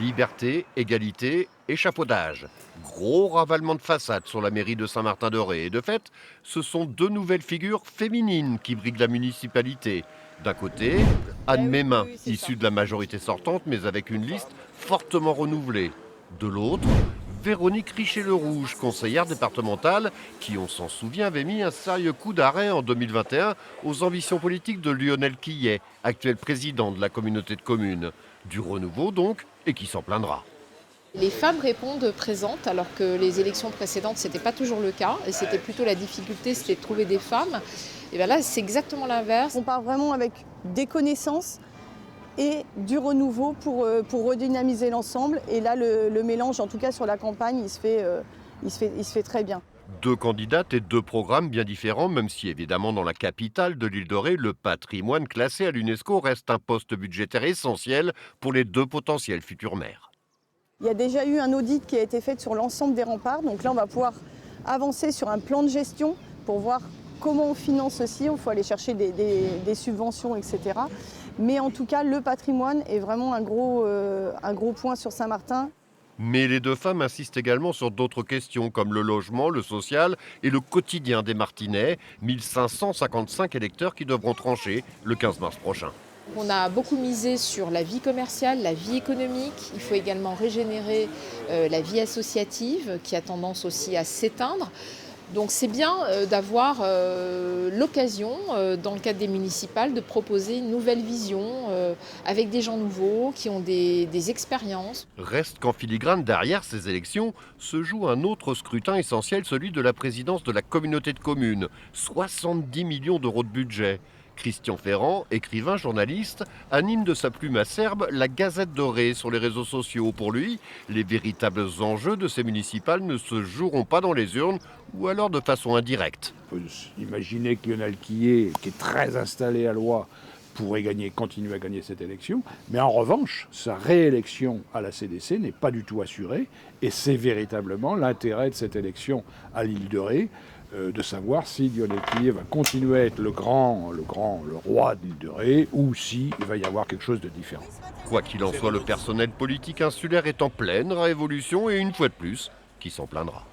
Liberté, égalité, échafaudage. Gros ravalement de façade sur la mairie de Saint-Martin-de-Ré. Et de fait, ce sont deux nouvelles figures féminines qui briguent la municipalité. D'un côté, Anne Oui, oui, Mémin, oui, c'est ça. issue de la majorité sortante, mais avec une liste fortement renouvelée. De l'autre, Véronique Richer-le-Rouge, conseillère départementale, qui, on s'en souvient, avait mis un sérieux coup d'arrêt en 2021 aux ambitions politiques de Lionel Quillet, actuel président de la communauté de communes. Du renouveau donc, et qui s'en plaindra. Les femmes répondent présentes, alors que les élections précédentes, ce n'était pas toujours le cas. Et c'était plutôt la difficulté, c'était de trouver des femmes. Et bien là, c'est exactement l'inverse. On part vraiment avec des connaissances et du renouveau pour redynamiser l'ensemble. Et là, le mélange, en tout cas sur la campagne, il se fait très bien. Deux candidates et deux programmes bien différents, même si évidemment dans la capitale de l'île de Ré, le patrimoine classé à l'UNESCO reste un poste budgétaire essentiel pour les deux potentiels futurs maires. Il y a déjà eu un audit qui a été fait sur l'ensemble des remparts. Donc là, on va pouvoir avancer sur un plan de gestion pour voir comment on finance ceci. Il faut aller chercher des subventions, etc. Mais en tout cas, le patrimoine est vraiment un gros point sur Saint-Martin. Mais les deux femmes insistent également sur d'autres questions comme le logement, le social et le quotidien des Martinais, 1555 électeurs qui devront trancher le 15 mars prochain. On a beaucoup misé sur la vie commerciale, la vie économique. Il faut également régénérer la vie associative qui a tendance aussi à s'éteindre. Donc c'est bien d'avoir l'occasion, dans le cadre des municipales, de proposer une nouvelle vision avec des gens nouveaux qui ont des expériences. Reste qu'en filigrane derrière ces élections se joue un autre scrutin essentiel, celui de la présidence de la communauté de communes. 70 millions d'euros de budget. Christian Ferrand, écrivain, journaliste, anime de sa plume acerbe la Gazette de Ré sur les réseaux sociaux. Pour lui, les véritables enjeux de ces municipales ne se joueront pas dans les urnes ou alors de façon indirecte. On peut imaginer que Lionel Quillet, qui est très installé à Loire, pourrait continuer à gagner cette élection. Mais en revanche, sa réélection à la CDC n'est pas du tout assurée. Et c'est véritablement l'intérêt de cette élection à l'île de Ré, de savoir si Lionel Quillet va continuer à être le roi de l'île de Ré, ou s'il va y avoir quelque chose de différent. Quoi qu'il en soit, le personnel politique insulaire est en pleine révolution et une fois de plus, qui s'en plaindra.